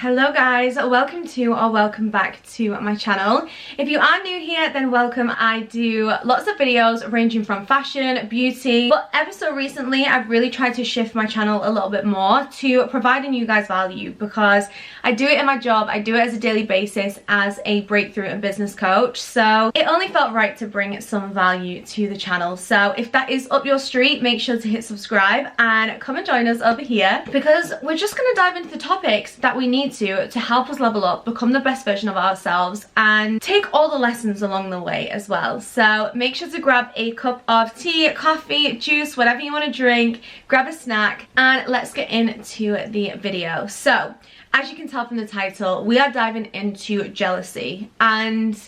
Hello guys, welcome to or welcome back to my channel. If you are new here, then welcome. I do lots of videos ranging from fashion, beauty, but ever so recently I've really tried to shift my channel a little bit more to providing you guys value, because I do it in my job, I do it as a daily basis as a breakthrough and business coach, so it only felt right to bring some value to the channel. So if that is up your street, make sure to hit subscribe and come and join us over here, because we're just going to dive into the topics that we need to help us level up, become the best version of ourselves, and take all the lessons along the way as well. So make sure to grab a cup of tea, coffee, juice, whatever you want to drink, grab a snack, and let's get into the video. So as you can tell from the title, we are diving into jealousy, and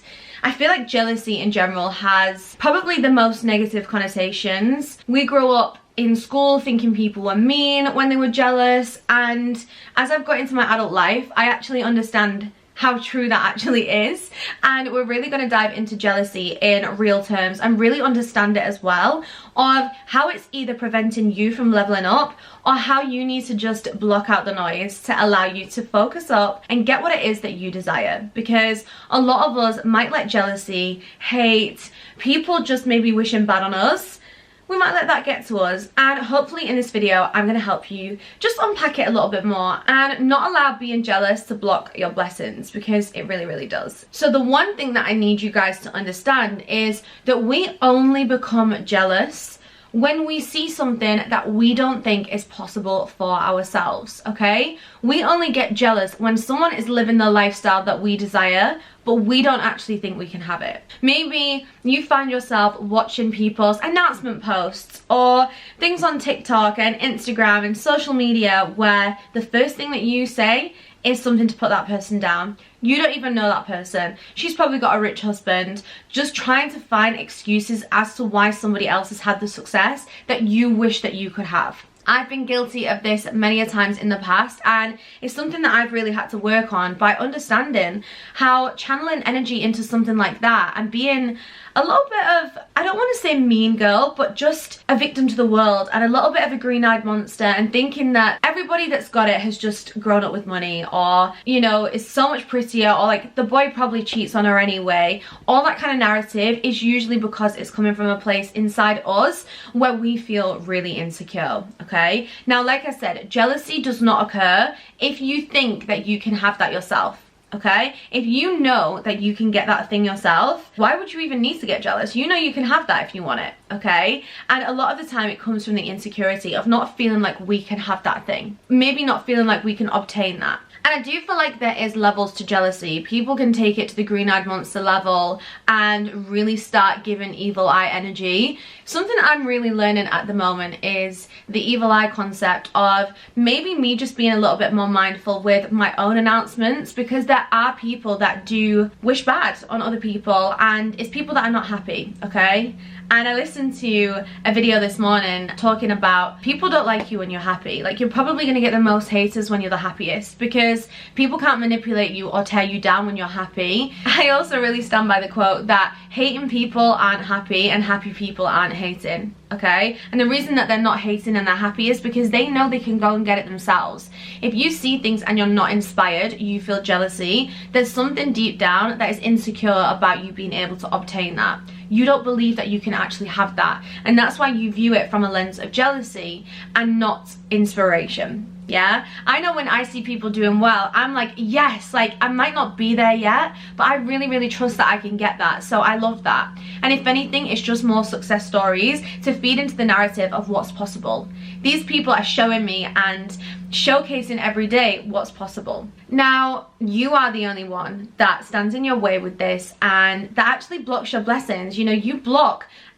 I feel like jealousy in general has probably the most negative connotations. We grow up in school thinking people were mean when they were jealous, and as I've got into my adult life, I actually understand how true that actually is, and we're really going to dive into jealousy in real terms and really understand it as well, of how it's either preventing you from leveling up or how you need to just block out the noise to allow you to focus up and get what it is that you desire. Because a lot of us might let jealousy, hate, people just maybe wishing bad on us, we might let that get to us, and hopefully in this video I'm going to help you just unpack it a little bit more and not allow being jealous to block your blessings, because it really does. So the one thing that I need you guys to understand is that we only become jealous when we see something that we don't think is possible for ourselves, okay? We only get jealous when someone is living the lifestyle that we desire, but we don't actually think we can have it. Maybe you find yourself watching people's announcement posts or things on TikTok and Instagram and social media where the first thing that you say is something to put that person down. You don't even know that person. She's probably got a rich husband, just trying to find excuses as to why somebody else has had the success that you wish that you could have. I've been guilty of this many a times in the past, and it's something that I've really had to work on by understanding how channeling energy into something like that and being a little bit of, I don't want to say mean girl, but just a victim to the world and a little bit of a green-eyed monster, and thinking that everybody that's got it has just grown up with money, or, you know, is so much prettier, or like the boy probably cheats on her anyway. All that kind of narrative is usually because it's coming from a place inside us where we feel really insecure, okay? Now, like I said, jealousy does not occur if you think that you can have that yourself. Okay, if you know that you can get that thing yourself, why would you even need to get jealous? You know you can have that if you want it, okay? And a lot of the time it comes from the insecurity of not feeling like we can have that thing, maybe not feeling like we can obtain that. And I do feel like there is levels to jealousy. People can take it to the green-eyed monster level and really start giving evil eye energy. Something I'm really learning at the moment is the evil eye concept of maybe me just being a little bit more mindful with my own announcements, because there are people that do wish bad on other people, and it's people that are not happy, okay? And I listened to a video this morning talking about people don't like you when you're happy. Like, you're probably going to get the most haters when you're the happiest, because people can't manipulate you or tear you down when you're happy. I also really stand by the quote that hating people aren't happy and happy people aren't hating, okay? And the reason that they're not hating and they're happy is because they know they can go and get it themselves. If you see things and you're not inspired, you feel jealousy, there's something deep down that is insecure about you being able to obtain that. You don't believe that you can actually have that, and that's why you view it from a lens of jealousy and not inspiration. Yeah, I know when I see people doing well, I'm like, yes, like I might not be there yet, but I really trust that I can get that, so I love that. And if anything, it's just more success stories to feed into the narrative of what's possible. These people are showing me and showcasing every day what's possible. Now, you are the only one that stands in your way with this, and that actually blocks your blessings. You know, you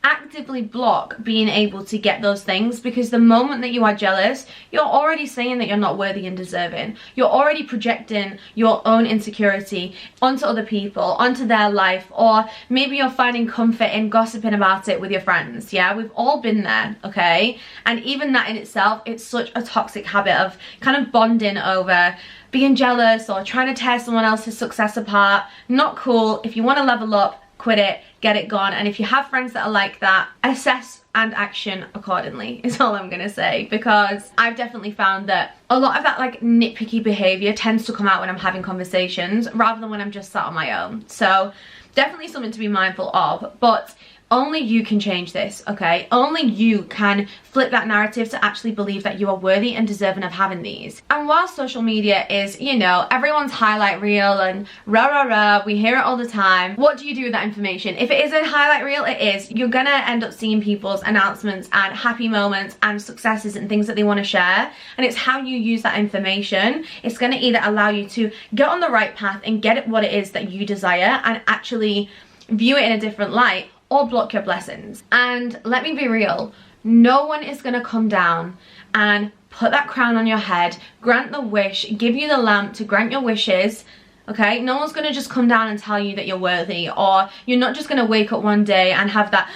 actively block being able to get those things, because the moment that you are jealous, you're already saying that you're not worthy and deserving. You're already projecting your own insecurity onto other people, onto their life, or maybe you're finding comfort in gossiping about it with your friends. Yeah, we've all been there, okay? And even that in itself, it's such a toxic habit of kind of bonding over being jealous or trying to tear someone else's success apart. Not cool. If you want to level up, quit it, get it gone. And if you have friends that are like that, assess and action accordingly is all I'm gonna say, because I've definitely found that a lot of that like nitpicky behavior tends to come out when I'm having conversations rather than when I'm just sat on my own. So definitely something to be mindful of, but only you can change this, okay? Only you can flip that narrative to actually believe that you are worthy and deserving of having these. And while social media is, you know, everyone's highlight reel and rah rah rah, we hear it all the time, what do you do with that information? If it is a highlight reel, it is. You're gonna end up seeing people's announcements and happy moments and successes and things that they want to share, and it's how you use that information. It's gonna either allow you to get on the right path and get it what it is that you desire and actually view it in a different light, or block your blessings. And let me be real, no one is gonna come down and put that crown on your head, grant the wish, give you the lamp to grant your wishes, okay? No one's gonna just come down and tell you that you're worthy, or you're not just gonna wake up one day and have that,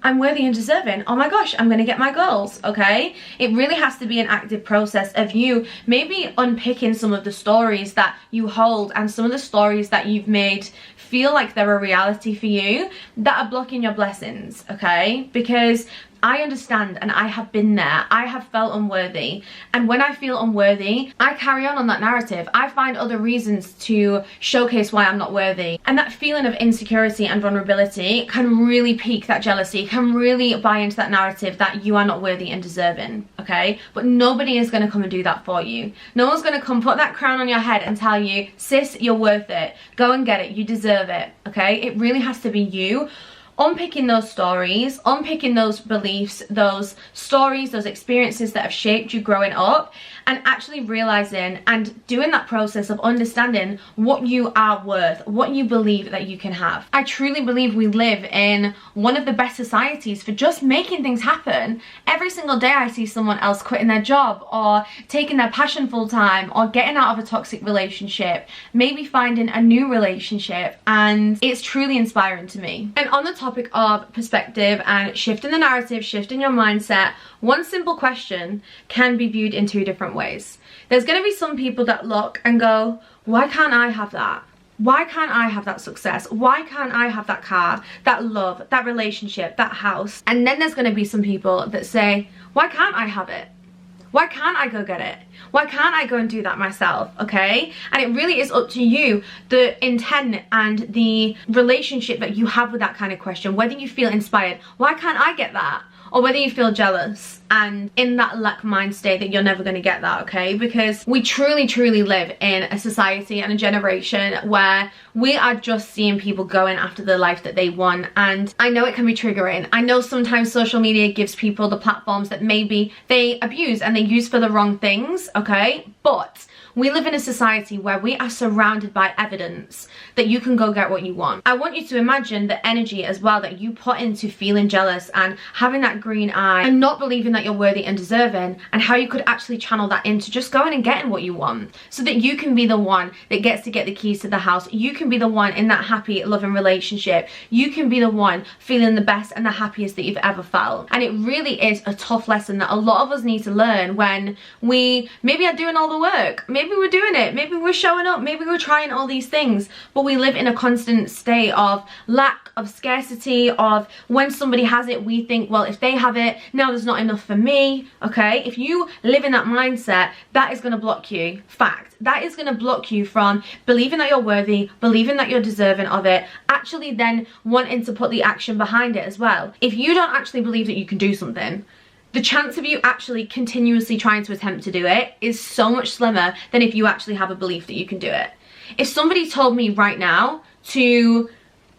I'm worthy and deserving, oh my gosh, I'm gonna get my goals, okay? It really has to be an active process of you maybe unpicking some of the stories that you hold and some of the stories that you've made feel like they're a reality for you that are blocking your blessings, okay? Because I understand, and I have been there. I have felt unworthy, and when I feel unworthy, I carry on that narrative. I find other reasons to showcase why I'm not worthy, and that feeling of insecurity and vulnerability can really pique that jealousy, can really buy into that narrative that you are not worthy and deserving, okay? But nobody is going to come and do that for you. No one's going to come put that crown on your head and tell you, sis, you're worth it, go and get it, you deserve it, okay? It really has to be you unpicking those stories, unpicking those beliefs, those stories, those experiences that have shaped you growing up, and actually realizing and doing that process of understanding what you are worth, what you believe that you can have. I truly believe we live in one of the best societies for just making things happen. Every single day I see someone else quitting their job, or taking their passion full time, or getting out of a toxic relationship, maybe finding a new relationship, and it's truly inspiring to me. And on the topic of perspective and shifting the narrative, shifting your mindset, one simple question can be viewed in two different ways. There's going to be some people that look and go, why can't I have that? Why can't I have that success? Why can't I have that car, that love, that relationship, that house? And then there's going to be some people that say, why can't I have it? Why can't I go get it? Why can't I go and do that myself, okay? And it really is up to you, the intent and the relationship that you have with that kind of question, whether you feel inspired, why can't I get that? Or whether you feel jealous and in that lack mind state that you're never going to get that, okay? Because we truly, truly live in a society and a generation where we are just seeing people going after the life that they want. And I know it can be triggering. I know sometimes social media gives people the platforms that maybe they abuse and they use for the wrong things, okay? But we live in a society where we are surrounded by evidence that you can go get what you want. I want you to imagine the energy as well that you put into feeling jealous and having that green eye and not believing that you're worthy and deserving, and how you could actually channel that into just going and getting what you want, so that you can be the one that gets to get the keys to the house. You can be the one in that happy, loving relationship. You can be the one feeling the best and the happiest that you've ever felt. And it really is a tough lesson that a lot of us need to learn when we maybe are doing all the work. Maybe we're doing it, maybe we're showing up, maybe we're trying all these things, but we live in a constant state of lack, of scarcity, of when somebody has it, we think, well, if they have it, now there's not enough for me, okay? If you live in that mindset, that is going to block you. Fact. That is going to block you from believing that you're worthy, believing that you're deserving of it, actually then wanting to put the action behind it as well. If you don't actually believe that you can do something, the chance of you actually continuously trying to attempt to do it is so much slimmer than if you actually have a belief that you can do it. If somebody told me right now to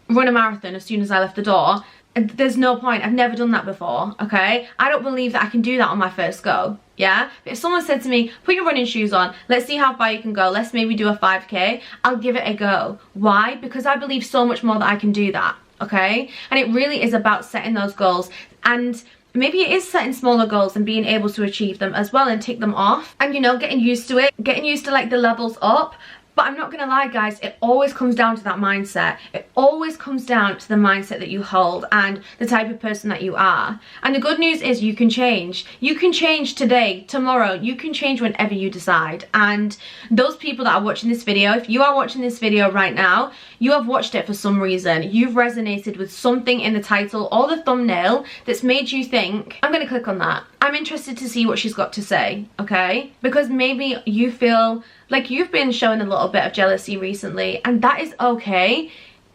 run a marathon as soon as I left the door, there's no point. I've never done that before, okay? I don't believe that I can do that on my first go, yeah? But if someone said to me, put your running shoes on, let's see how far you can go, let's maybe do a 5K, I'll give it a go. Why? Because I believe so much more that I can do that, okay? And it really is about setting those goals, and maybe it is setting smaller goals and being able to achieve them as well and tick them off, and you know, getting used to it, getting used to like the levels up. But I'm not gonna lie, guys, it always comes down to that mindset. It always comes down to the mindset that you hold and the type of person that you are. And the good news is you can change. You can change today, tomorrow. You can change whenever you decide. And those people that are watching this video, if you are watching this video right now, you have watched it for some reason. You've resonated with something in the title or the thumbnail that's made you think, I'm gonna click on that. I'm interested to see what she's got to say, okay? Because maybe you feel like you've been showing a little bit of jealousy recently, and that is okay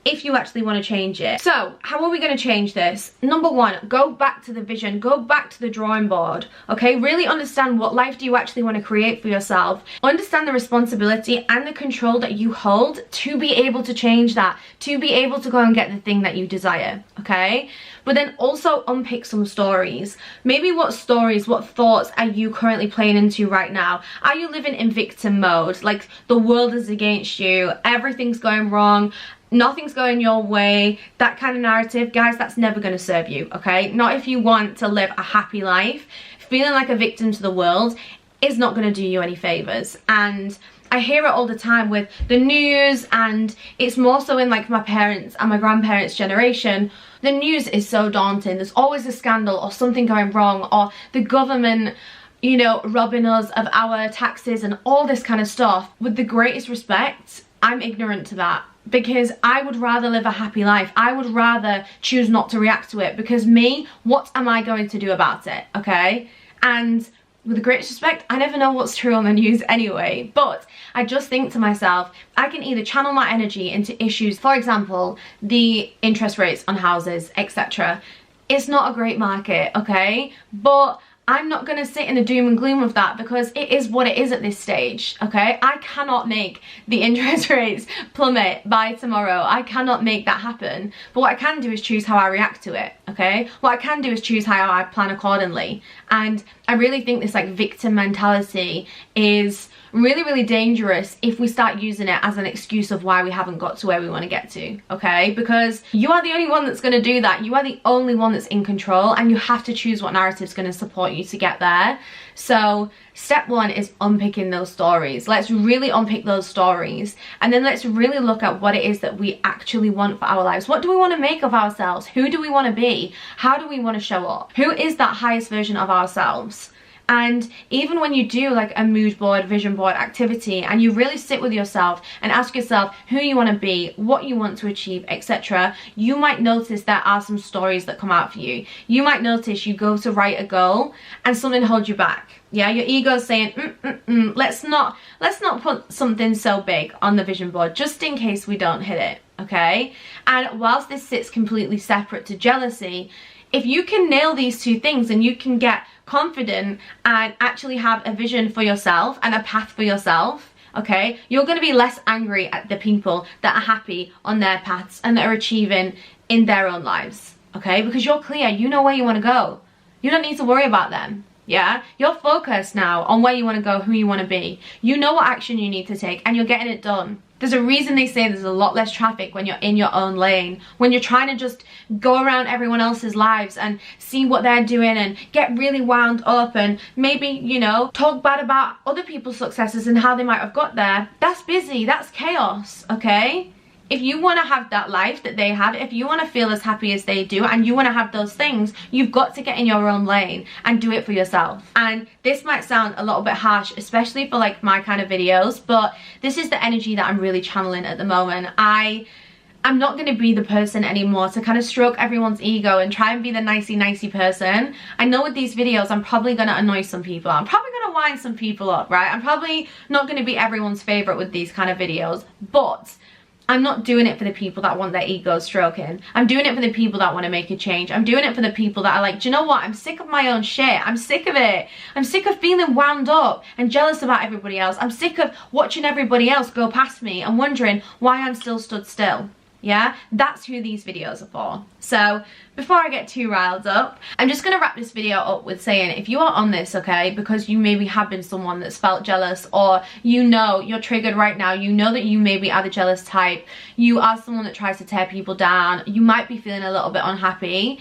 if you actually want to change it. So how are we going to change this? Number one, go back to the vision, go back to the drawing board, okay? Really understand, what life do you actually want to create for yourself? Understand the responsibility and the control that you hold to be able to change that, to be able to go and get the thing that you desire, okay? But then also unpick some stories. Maybe what stories, what thoughts are you currently playing into right now? Are you living in victim mode? Like the world is against you, everything's going wrong, nothing's going your way, that kind of narrative, guys, that's never going to serve you, okay? Not if you want to live a happy life. Feeling like a victim to the world is not going to do you any favors. And I hear it all the time with the news, and it's more so in like my parents and my grandparents' generation. The news is so daunting. There's always a scandal or something going wrong, or the government, you know, robbing us of our taxes and all this kind of stuff. With the greatest respect, I'm ignorant to that, because I would rather live a happy life. I would rather choose not to react to it, because me, what am I going to do about it, okay? And with the greatest respect, I never know what's true on the news anyway, but I just think to myself, I can either channel my energy into issues, for example, the interest rates on houses, etc. It's not a great market, okay? But I'm not going to sit in the doom and gloom of that, because it is what it is at this stage, okay? I cannot make the interest rates plummet by tomorrow. I cannot make that happen. But what I can do is choose how I react to it, okay? What I can do is choose how I plan accordingly. And I really think this like victim mentality is really, really dangerous if we start using it as an excuse of why we haven't got to where we want to get to, okay? Because you are the only one that's going to do that. You are the only one that's in control, and you have to choose what narrative is going to support you to get there. So step one is unpicking those stories. Let's really unpick those stories, and then let's really look at what it is that we actually want for our lives. What do we want to make of ourselves? Who do we want to be? How do we want to show up? Who is that highest version of ourselves? And even when you do like a mood board, vision board activity, and you really sit with yourself and ask yourself who you want to be, what you want to achieve, etc., you might notice there are some stories that come out for you. You might notice you go to write a goal and something holds you back. Yeah, your ego's saying, let's not put something so big on the vision board just in case we don't hit it, okay? And whilst this sits completely separate to jealousy, if you can nail these two things and you can get confident and actually have a vision for yourself and a path for yourself, okay, you're going to be less angry at the people that are happy on their paths and that are achieving in their own lives, okay? Because you're clear, you know where you want to go. You don't need to worry about them, yeah? You're focused now on where you want to go, who you want to be. You know what action you need to take, and you're getting it done. There's a reason they say there's a lot less traffic when you're in your own lane, when you're trying to just go around everyone else's lives and see what they're doing and get really wound up and maybe, you know, talk bad about other people's successes and how they might have got there. That's busy, that's chaos, okay? If you want to have that life that they have, if you want to feel as happy as they do, and you want to have those things, you've got to get in your own lane and do it for yourself. And this might sound a little bit harsh, especially for like my kind of videos, but this is the energy that I'm really channeling at the moment. I'm not going to be the person anymore to kind of stroke everyone's ego and try and be the nicey person. I know with these videos I'm probably going to annoy some people. I'm probably going to wind some people up, right? I'm probably not going to be everyone's favorite with these kind of videos, but I'm not doing it for the people that want their ego stroking. I'm doing it for the people that want to make a change. I'm doing it for the people that are like, do you know what? I'm sick of my own shit. I'm sick of it. I'm sick of feeling wound up and jealous about everybody else. I'm sick of watching everybody else go past me and wondering why I'm still stood still. Yeah, that's who these videos are for. So before I get too riled up, I'm just gonna wrap this video up with saying, if you are on this, okay, because you maybe have been someone that's felt jealous, or you know you're triggered right now, you know that you maybe are the jealous type, you are someone that tries to tear people down, you might be feeling a little bit unhappy,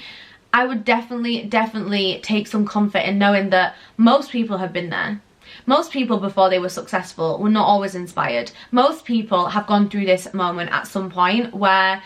I would definitely take some comfort in knowing that most people have been there. most people before they were successful were not always inspired. Most people have gone through this moment at some point where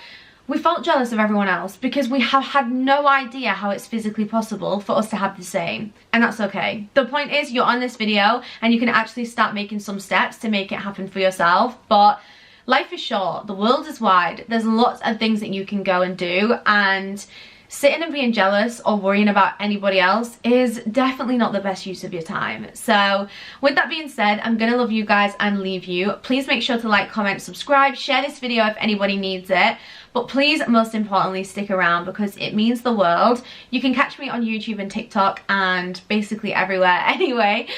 we felt jealous of everyone else because we have had no idea how it's physically possible for us to have the same. And that's okay. The point is, you're on this video and you can actually start making some steps to make it happen for yourself. But life is short, the world is wide, there's lots of things that you can go and do, and sitting and being jealous or worrying about anybody else is definitely not the best use of your time. So with that being said, I'm gonna love you guys and leave you. Please make sure to like, comment, subscribe, share this video if anybody needs it. But please, most importantly, stick around because it means the world. You can catch me on YouTube and TikTok and basically everywhere anyway.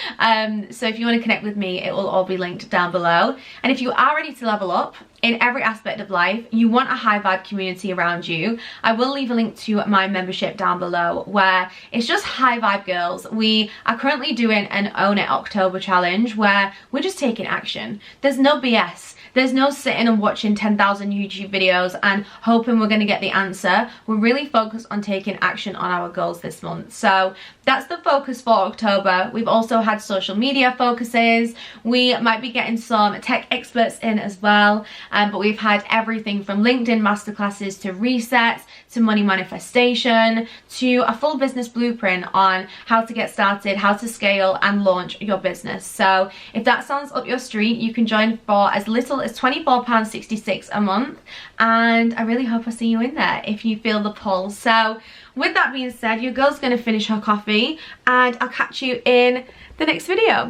So if you want to connect with me, it will all be linked down below. And if you are ready to level up in every aspect of life, you want a high vibe community around you, I will leave a link to my membership down below where it's just high vibe girls. We are currently doing an Own It October challenge where we're just taking action. There's no BS. There's no sitting and watching 10,000 YouTube videos and hoping we're going to get the answer. We're really focused on taking action on our goals this month. So that's the focus for October. We've also had social media focuses. We might be getting some tech experts in as well. But we've had everything from LinkedIn masterclasses to resets to money manifestation to a full business blueprint on how to get started, how to scale and launch your business. So if that sounds up your street, you can join for as little as £24.66 a month, and I really hope I see you in there if you feel the pull. So with that being said, your girl's going to finish her coffee and I'll catch you in the next video.